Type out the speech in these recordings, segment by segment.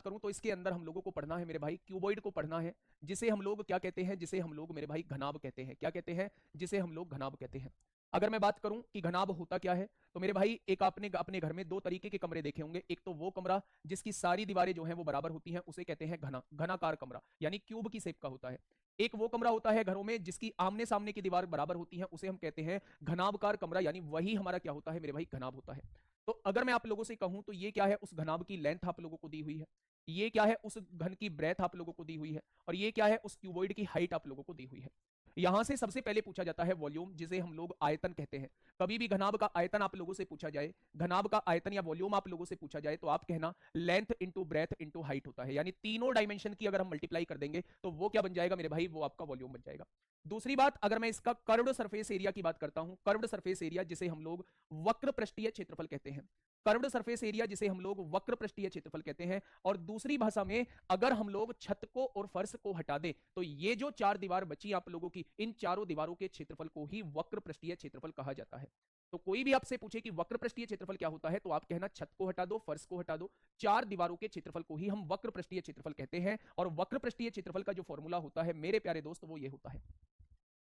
करूं तो इसके अंदर हम लोगों को पढ़ना है मेरे भाई क्यूबॉइड को पढ़ना है, जिसे हम लोग क्या कहते हैं, जिसे हम लोग मेरे भाई घनाभ कहते हैं। क्या कहते हैं? जिसे हम लोग घनाभ कहते हैं। अगर मैं बात करूं कि घनाभ होता क्या है, तो मेरे भाई एक आपने अपने घर में दो तरीके के कमरे देखे होंगे। एक तो वो कमरा जिसकी सारी दीवारें जो हैं वो बराबर होती हैं, उसे कहते हैं घनाकार कमरा, यानी क्यूब की शेप का होता है। एक वो कमरा होता है घरों में जिसकी आमने सामने की दीवार बराबर होती है, उसे हम कहते हैं घनाभकार कमरा, यानी वही हमारा क्या होता है मेरे भाई, घनाभ होता है। तो अगर मैं आप लोगों से कहूं तो ये क्या है, उस घनाभ की लेंथ आप लोगों को दी हुई है, ये क्या है, उस घन की ब्रेथ आप लोगों को दी हुई है, और ये क्या है, उस क्यूबॉइड की हाइट आप लोगों को दी हुई है। यहां से सबसे पहले पूछा जाता है वॉल्यूम, जिसे हम लोग आयतन कहते हैं। कभी भी घनाभ का आयतन आप लोगों से पूछा जाए, घनाभ का आयतन या वॉल्यूम आप लोगों से पूछा जाए, तो आप कहना length into breadth into height होता है, यानी तीनों डायमेंशन की अगर हम मल्टीप्लाई कर देंगे तो वो क्या बन जाएगा मेरे भाई, वो आपका वॉल्यूम बन जाएगा। दूसरी बात, अगर मैं इसका कर्व्ड सरफेस एरिया की बात करता हूं, कर्व्ड सरफेस एरिया जिसे हम लोग वक्र पृष्ठीय क्षेत्रफल कहते हैं, कर्व्ड सरफेस एरिया जिसे हम लोग वक्र पृष्ठीय क्षेत्रफल कहते हैं। और दूसरी भाषा में अगर हम लोग छत को और फर्श को हटा दें तो ये जो चार दीवार बची आप लोगों की, इन चारों दीवारों के क्षेत्रफल को ही वक्र पृष्ठीय क्षेत्रफल कहा जाता है। तो कोई भी आपसे पूछे कि वक्र पृष्ठीय क्षेत्रफल क्या होता है, तो आप कहना छत को हटा दो, फर्श को हटा दो, चार दीवारों के क्षेत्रफल को ही हम वक्र पृष्ठीय क्षेत्रफल कहते हैं। और वक्र पृष्ठीय क्षेत्रफल का जो फॉर्मूला होता है मेरे प्यारे दोस्त, वो ये होता है।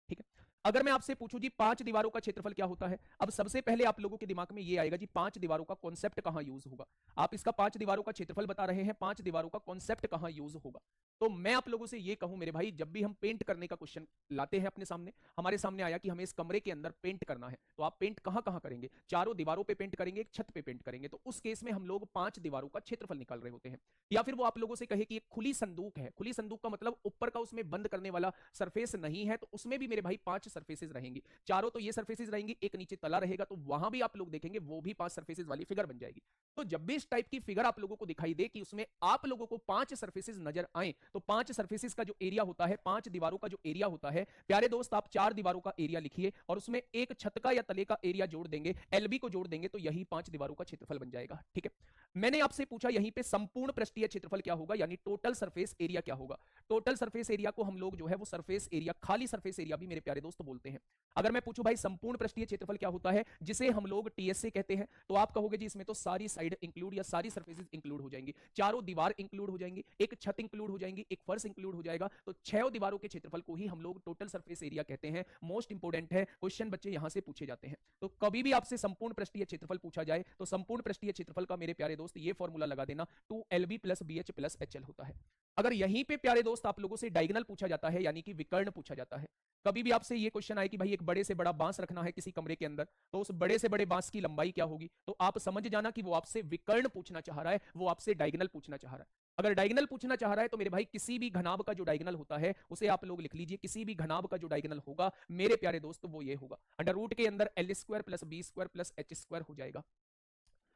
ठीक है। अगर मैं आपसे पूछूं जी पांच दीवारों का क्षेत्रफल क्या होता है, अब सबसे पहले आप लोगों के दिमाग में ये आएगा जी पांच दीवारों का कॉन्सेप्ट कहां यूज होगा। आप इसका पांच दीवारों का क्षेत्रफल बता रहे हैं, पांच दीवारों का कॉन्सेप्ट कहां यूज होगा। तो मैं आप लोगों से ये कहूं मेरे भाई, जब भी हम पेंट करने का क्वेश्चन लाते हैं अपने सामने, हमारे सामने आया कि हमें इस कमरे के अंदर पेंट करना है, तो आप पेंट कहां कहां करेंगे, चारों दीवारों पे पेंट करेंगे, एक छत पे पेंट करेंगे। तो उस केस में हम लोग पांच दीवारों का क्षेत्रफल निकाल रहे होते हैं। या फिर वो आप लोगों से कहे कि एक खुली संदूक है, खुली संदूक का मतलब ऊपर का उसमें बंद करने वाला सरफेस नहीं है, तो उसमें भी मेरे भाई पांच सरफेसेस रहेंगी, चारों तो ये सरफेसेस रहेंगी, एक नीचे तला रहेगा, तो वहां भी आप लोग देखेंगे वो भी पांच सरफेसेस वाली फिगर बन जाएगी। तो जब भी इस टाइप की फिगर आप लोगों को दिखाई दे कि उसमें आप लोगों को पांच सरफेसेस नजर आए, तो पांच सरफेसेस का जो एरिया होता है, पांच दीवारों का जो एरिया होता है, प्यारे दोस्त आप चार दीवारों का एरिया लिखिए और उसमें एक छत का या तले का एरिया जोड़ देंगे, एलबी को जोड़ देंगे, तो यही पांच दीवारों का क्षेत्रफल बन जाएगा। ठीक है। मैंने आपसे पूछा यहीं पे संपूर्ण पृष्ठीय क्षेत्रफल क्या होगा, यानी टोटल सरफेस एरिया क्या होगा। टोटल सरफेस एरिया को हम लोग जो है वो सरफेस एरिया, खाली सरफेस एरिया भी मेरे प्यारे दोस्त बोलते हैं। अगर मैं पूछूं भाई संपूर्ण पृष्ठीय क्षेत्रफल क्या होता है, जिसे हम लोग टीएसए कहते हैं, तो आप कहोगे जी इसमें तो सारी साइड इंक्लूड या सारी सरफेसेस इंक्लूड हो जाएंगी, चारों दीवार इंक्लूड हो जाएंगी, एक छत इंक्लूड हो जाएंगी, एक फर्श इंक्लूड हो जाएगा, तो छह दीवारों के क्षेत्रफल को ही हम लोग टोटल सरफेस एरिया कहते हैं। मोस्ट इंपोर्टेंट है, क्वेश्चन बच्चे यहां से पूछे जाते हैं। तो कभी भी आपसे संपूर्ण पृष्ठीय क्षेत्रफल पूछा जाए तो संपूर्ण पृष्ठीय क्षेत्रफल का मेरे प्यारे दोस्त ये फॉर्मूला लगा देना, 2LB plus BH plus HL होता है। अगर यहीं पे प्यारे दोस्त आप लोगों से डायगोनल पूछा जाता है, यानी कि विकर्ण पूछा जाता है, कभी भी आपसे ये क्वेश्चन आए कि भाई एक बड़े से बड़ा बांस रखना है किसी कमरे के अंदर, तो उस बड़े से बड़े बांस की लंबाई क्या होगी, तो आप समझ जाना कि वो आपसे विकर्ण पूछना चाह रहा है, वो आपसे डायगोनल पूछना चाह रहा है। अगर डायगोनल पूछना चाह रहा है तो मेरे भाई किसी भी घनाभ का जो डायगोनल होता है उसे आप लोग लिख लीजिए, किसी भी घनाभ का जो डायगोनल होगा मेरे प्यारे दोस्त वो ये होगा, अंडर रूट के अंदर L square plus B square plus H square हो जाएगा।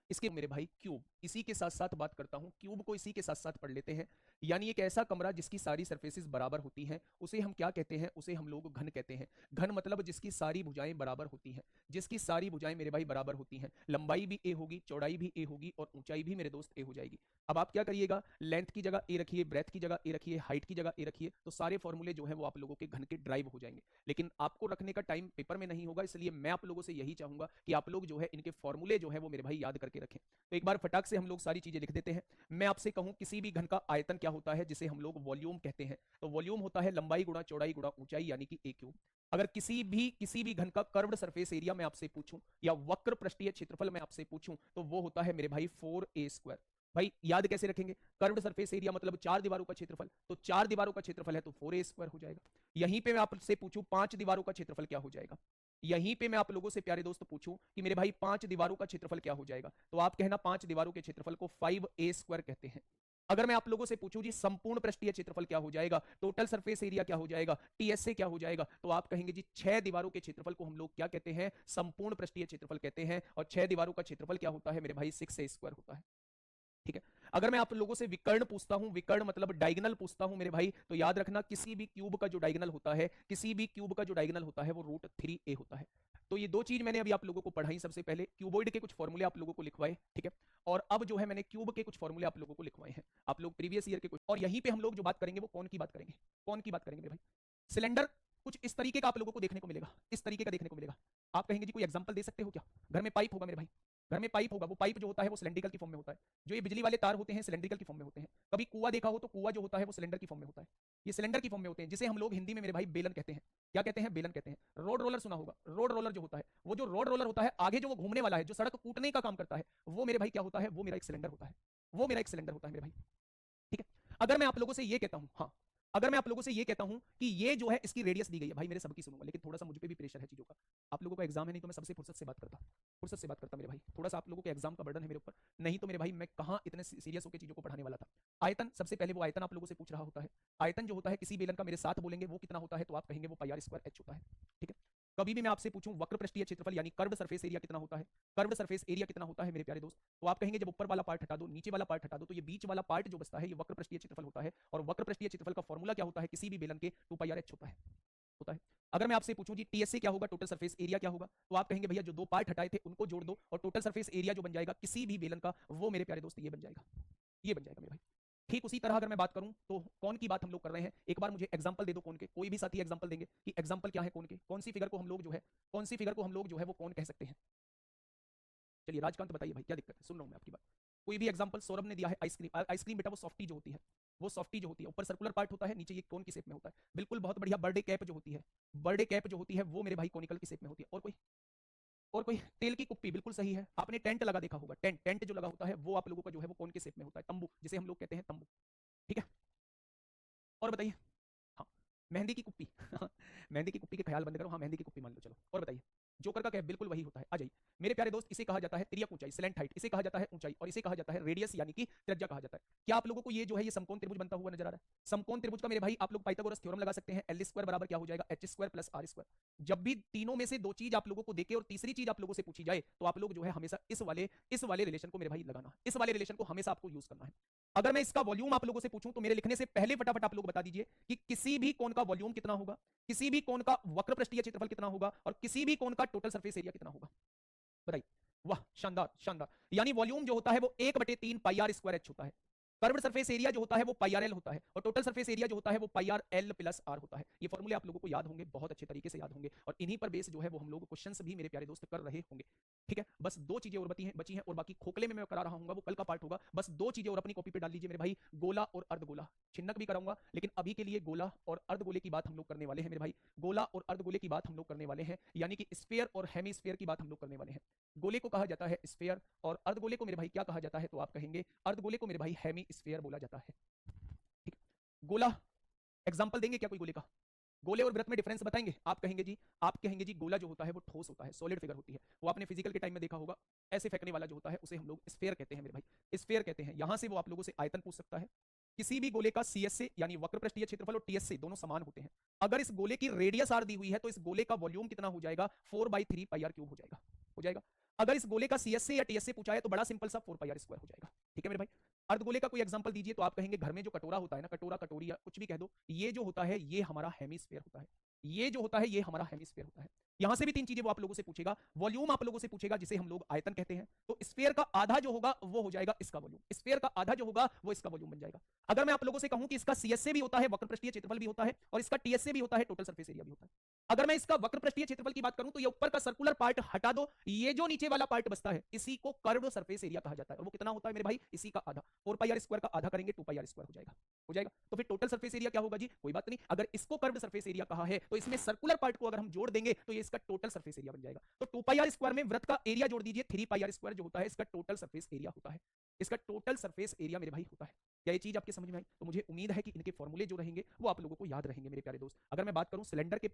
इसके मेरे भाई क्यूब, इसी के साथ साथ बात करता हूं, क्यूब को इसी के साथ साथ पढ़ लेते हैं। यानी एक ऐसा कमरा जिसकी सारी सरफेसेस बराबर होती हैं, उसे हम क्या कहते हैं, उसे हम लोग घन कहते हैं। घन मतलब जिसकी सारी भुजाएं बराबर होती हैं, जिसकी सारी भुजाएं मेरे भाई बराबर होती हैं, लंबाई भी ए होगी, चौड़ाई भी ए होगी और ऊंचाई भी मेरे दोस्त ए हो जाएगी। अब आप क्या करिएगा, लेंथ की जगह ए रखिए, ब्रेथ की जगह ए रखिए, हाइट की जगह ए रखिए, तो सारे फॉर्मूले जो है वो आप लोगों के घन के ड्राइव हो जाएंगे। लेकिन आपको रखने का टाइम पेपर में नहीं होगा, इसलिए मैं आप लोगों से यही चाहूंगा कि आप लोग जो है इनके फॉर्मूले जो है वो मेरे भाई याद करके रखें। तो एक बार फटाक से हम लोग सारी चीजें लिख देते हैं। मैं आपसे कहूं किसी भी घन का आयतन क्या होता है, जिसे हम लोग वॉल्यूम कहते हैं, तो वॉल्यूम होता है लंबाई गुणा चौड़ाई गुणा ऊंचाई, यानी कि ए क्यूब। अगर किसी भी घन का कर्व्ड सरफेस एरिया मैं आपसे पूछूं या वक्र पृष्ठीय क्षेत्रफल मैं आपसे पूछूं, तो वो होता है मेरे भाई 4A स्क्वायर। भाई याद कैसे रखेंगे, कर्व्ड सरफेस एरिया मतलब चार दीवारों का क्षेत्रफल, तो चार दीवारों का क्षेत्रफल है तो 4A स्क्वायर हो जाएगा। यहीं पे मैं आपसे पूछूं पांच दीवारों का क्षेत्रफल क्या हो जाएगा, यहीं पे मैं आप लोगों से प्यारे दोस्त पूछूं कि मेरे भाई पांच दीवारों का क्षेत्रफल क्या हो जाएगा, तो आप कहना पांच दीवारों के क्षेत्रफल को 5A स्क्वायर कहते हैं। अगर मैं आप लोगों से पूछूं जी संपूर्ण पृष्ठीय क्षेत्रफल क्या हो जाएगा, टोटल सरफेस एरिया क्या हो जाएगा, टीएसए क्या हो जाएगा, तो आप कहेंगे जी छह दीवारों के क्षेत्रफल को हम लोग क्या कहते हैं, संपूर्ण पृष्ठीय क्षेत्रफल कहते हैं। और छह दीवारों का क्षेत्रफल क्या होता है मेरे भाई, 6A स्क्वायर होता है। ठीक है। अगर मैं आप लोगों से विकर्ण पूछता हूं, विकर्ण मतलब डायगोनल पूछता हूं मेरे भाई, तो याद रखना किसी भी क्यूब का जो डायगोनल होता है, किसी भी क्यूब का जो डायगोनल होता है वो √3a होता है। तो ये दो चीज मैंने अभी आप लोगों को पढ़ाई, सबसे पहले क्यूबॉइड के कुछ फॉर्मूले आप लोगों को लिखवाए, ठीक है। और अब जो है मैंने क्यूब के कुछ फॉर्मूले आप लोगों को लिखवाए हैं, आप लोग प्रीवियस ईयर के कुछ, और यहीं पे हम लोग जो बात करेंगे वो कौन की बात करेंगे, कौन की बात करेंगे मेरे भाई, सिलेंडर कुछ इस तरीके का आप लोगों को देखने को मिलेगा, इस तरीके का देखने को मिलेगा। आप कहेंगे जी कोई एग्जांपल दे सकते हो क्या, घर में पाइप होगा मेरे भाई, घर में पाइप होगा, वो पाइप जो होता है वो सिलेंड्रिकल की फॉर्म में होता है। जो ये बिजली वाले तार होते हैं सिलेंड्रिकल की फॉर्म में होते हैं। कभी कुआं देखा हो तो कुआं जो होता है वो सिलेंडर की फॉर्म में होता है। ये सिलेंडर की फॉर्म में होते हैं, जिसे हम लोग हिंदी में मेरे भाई बेलन कहते हैं। क्या कहते हैं? बेलन कहते हैं। रोड रोलर सुना होगा, रोड रोलर जो होता है, वो जो रोड रोलर होता है आगे जो वो घूमने वाला है, जो सड़क कूटने का काम करता है, वो मेरे भाई क्या होता है? वो मेरा एक सिलेंडर होता है। वो मेरा एक सिलेंडर होता है मेरे भाई। ठीक है। अगर मैं आप लोगों से ये कहता हूं, हाँ, अगर मैं आप लोगों से ये कहता हूं कि ये जो है इसकी रेडियस दी गई है, भाई मेरे सबकी सुनूंगा, लेकिन थोड़ा सा मुझ पे भी प्रेशर है चीजों का। आप लोगों का एग्जाम है, नहीं तो मैं सबसे फुर्सत से बात करता, फुर्सत से बात करता मेरे भाई। थोड़ा सा आप लोगों के एग्जाम का बर्डन है मेरे ऊपर, नहीं तो मेरे भाई मैं कहाँ इतने सीरियस होकर चीजों को पढ़ाने वाला था। आयतन, सबसे पहले वो आयतन आप लोगों से पूछ रहा होता है। आयतन जो होता है किसी बेलन का, मेरे साथ बोलेंगे वो कितना होता है, तो आप कहेंगे वो पाई आर स्क्वायर एच होता है। ठीक है। कभी भी मैं आपसे पूछूं वक्र पृष्ठीय क्षेत्रफल यानी कर्व्ड सरफेस एरिया कितना होता है, कर्व्ड सरफेस एरिया कितना होता है मेरे प्यारे दोस्त, तो आप कहेंगे जब ऊपर वाला पार्ट हटा दो, नीचे वाला पार्ट हटा दो, तो ये बीच वाला पार्ट जो बचता है ये वक्र पृष्ठीय क्षेत्रफल होता है। और वक्र पृष्ठीय क्षेत्रफल का फॉर्मूला क्या होता है किसी भी बेलन के? 2 पाई आर एच होता है। अगर मैं आपसे पूछूं जी टीएसए क्या होगा, टोटल सरफेस एरिया क्या होगा, तो आप कहेंगे भैया जो 2 पार्ट हटाए थे उनको जोड़ दो और टोटल सरफेस एरिया जो बन जाएगा किसी भी बेलन का, वो मेरे प्यारे दोस्त ये बन जाएगा, ये बन जाएगा मेरे भाई। ठीक उसी तरह अगर मैं बात करूं तो कौन की बात हम लोग कर रहे हैं, एक बार मुझे एग्जांपल दे दो कौन के, कोई भी साथी एग्जांपल देंगे कि एग्जांपल क्या है कौन के, कौन सी फिगर को हम लोग जो है, कौन सी फिगर को हम लोग जो है वो कौन कह सकते हैं। चलिए राजकांत बताइए भाई क्या दिक्कत है, सुन रहा हूं मैं आपकी बात। कोई भी एग्जांपल, सौरभ ने दिया है आइसक्रीम, आइसक्रीम बेटा वो सॉफ्टी जो होती है, वो सॉफ्टी जो होती है ऊपर सर्कुलर पार्ट होता है, नीचे ये कौन की शेप में होता है, बिल्कुल बहुत बढ़िया। बर्थडे कैप जो होती है, बर्थडे कैप जो होती है वो मेरे भाई कॉनिकल की शेप में होती है। और कोई तेल की कुप्पी, बिल्कुल सही है। आपने टेंट लगा देखा होगा, टेंट, टेंट जो लगा होता है वो आप लोगों का जो है वो कौन के शेप में होता है, तंबू, जिसे हम लोग कहते हैं तंबू। ठीक है। और बताइए, हाँ, मेहंदी की कुप्पी मेहंदी की कुप्पी के ख्याल बंद करो, हाँ मेहंदी की कुप्पी मान लो। चलो और बताइए, जोकर का कैप बिल्कुल वही होता है। आ जाइए मेरे प्यारे दोस्त, इसे कहा जाता है तिर्यक ऊंचाई, स्लैंट हाइट, इसे कहा जाता है ऊंचाई, और इसे कहा जाता है रेडियस यानी कि त्रिज्या कहा जाता है। क्या आप लोगों को ये जो है ये समकोण त्रिभुज बनता हुआ नजर आ रहा है? समकोण त्रिभुज का मेरे भाई आप लोग पाइथागोरस थ्योरम लगा सकते हैं, एल स्क्वायर बराबर क्या हो जाएगा, H square plus R square. जब भी तीनों में से दो चीज आप लोगों को देके और तीसरी चीज आप लोगों से पूछी जाए तो आप लोग जो है हमेशा इस वाले रिलेशन को मेरे भाई लगाना, इस वाले रिलेशन को हमेशा आपको यूज करना है। अगर मैं इसका वॉल्यूम आप लोगों से पूछूं तो मेरे लिखने से पहले फटाफट आप लोग बता दीजिए कि किसी भी कोण का वॉल्यूम कितना होगा, किसी भी कोण का वक्र पृष्ठीय क्षेत्रफल कितना होगा, और किसी भी कोण का टोटल सरफेस एरिया कितना होगा। बताइए। वाह, शानदार शानदार। यानी वॉल्यूम जो होता है वो 1/3 पाई आर स्क्वायर एच होता है, कर्व्ड सरफेस एरिया जो होता है वो पाई आर एल होता है, और टोटल सरफेस एरिया जो होता है वो पाई आर एल प्लस आर होता है। ये फॉर्मूले आप लोगों को याद होंगे, बहुत अच्छे तरीके से याद होंगे, और इन्हीं पर बेस जो है वो हम लोग क्वेश्चंस भी मेरे प्यारे दोस्त कर रहे होंगे। ठीक है। बस दो चीजें और बची हैं और बाकी खोखले में मैं करा रहा हूँ, वो कल का पार्ट होगा। बस दो चीजें और अपनी कॉपी पे डाल लीजिए मेरे भाई, गोला और अर्धगोला। छिन्नक भी कराऊंगा, लेकिन अभी के लिए गोला और अर्धगोले की बात हम लोग करने वाले हैं मेरे भाई। गोला और अर्धगोले की बात हम लोग करने वाले हैं, यानी कि स्फीयर और हेमीस्फीयर की बात हम लोग करने वाले हैं। गोले को कहा जाता है स्फीयर, और अर्धगोले को मेरे भाई क्या कहा जाता है, तो आप कहेंगे अर्धगोले को मेरे भाई हेमीस्फीयर बोला जाता है। ठीक। गोला, एग्जांपल देंगे क्या कोई गोले का? गोले और वृत्त में डिफरेंस बताएंगे? आप कहेंगे जी गोला जो होता है वो ठोस होता है, सॉलिड फिगर होती है। वो आपने फिजिकल के टाइम में देखा होगा, ऐसे फेंकने वाला जो होता है उसे हम लोग स्फीयर कहते हैं मेरे भाई, स्फीयर कहते हैं। यहां से वो आप लोगों से आयतन पूछ सकता है। किसी भी गोले का सीएस से यानी वक्र पृष्ठीय क्षेत्रफल और टीएस से दोनों समान होते हैं। अगर इस गोले की रेडियस आर दी हुई है तो इस गोले का वॉल्यूम कितना हो जाएगा, 4/3 पाई आर क्यूब हो जाएगा। अगर इस गोले का सीएस से या टीएस से पूछा है तो बड़ा सिंपल सा 4 पाई आर स्क्वायर हो जाएगा। ठीक है मेरे भाई। अर्धगोले का कोई एग्जांपल दीजिए, तो आप कहेंगे घर में जो कटोरा होता है ना, कटोरा कटोरी या कुछ भी कह दो, ये जो होता है ये हमारा हेमिस्फीयर होता है, ये जो होता है ये हमारा हेमिस्फीयर होता है। यहां से भी तीन चीजें वो आप लोगों से पूछेगा, वॉल्यूम आप लोगों से पूछेगा जिसे हम लोग आयतन कहते हैं, तो स्फीयर का आधा जो होगा वो हो जाएगा इसका वॉल्यूम, स्फीयर का आधा जो होगा वो इसका वॉल्यूम बन जाएगा। अगर मैं आप लोगों से कहूं कि इसका सीएस से भी होता है, वक्र पृष्ठीय क्षेत्रफल भी होता है, और इसका टीएस से भी होता है, टोटल सरफेस एरिया भी होता है। अगर मैं इसका वक्र पृष्ठीय क्षेत्रफल की बात करूं तो ये ऊपर का सर्कुलर पार्ट हटा दो, ये जो नीचे वाला पार्ट बचता है इसी को कर्व्ड सरफेस एरिया कहा जाता है, और वो कितना होता है मेरे भाई, इसी का आधा। 4 पाई आर स्क्वायर का आधा करेंगे 2 पाई आर स्क्वायर हो जाएगा। तो फिर टोटल सरफेस एरिया क्या होगा जी, कोई बात नहीं, अगर इसको कर्व्ड सरफेस एरिया कहा है तो इसमें सर्कुलर पार्ट को अगर हम जोड़ देंगे तो ये इसका टोटल सरफेस एरिया बन जाएगा। तो 2 पाई आर स्क्वायर में वृत्त का एरिया जोड़ दीजिए, 3 पाई आर स्क्वायर जो होता है इसका टोटल सरफेस एरिया होता है, इसका टोटल सरफेस एरिया मेरे भाई होता है। क्या ये चीज आपके समझ में आई? तो मुझे उम्मीद है कि इनके फॉर्मूले जो रहेंगे वो आप लोगों को याद रहेंगे मेरे प्यारे दोस्त। अगर मैं बात करूं सिलेंडर के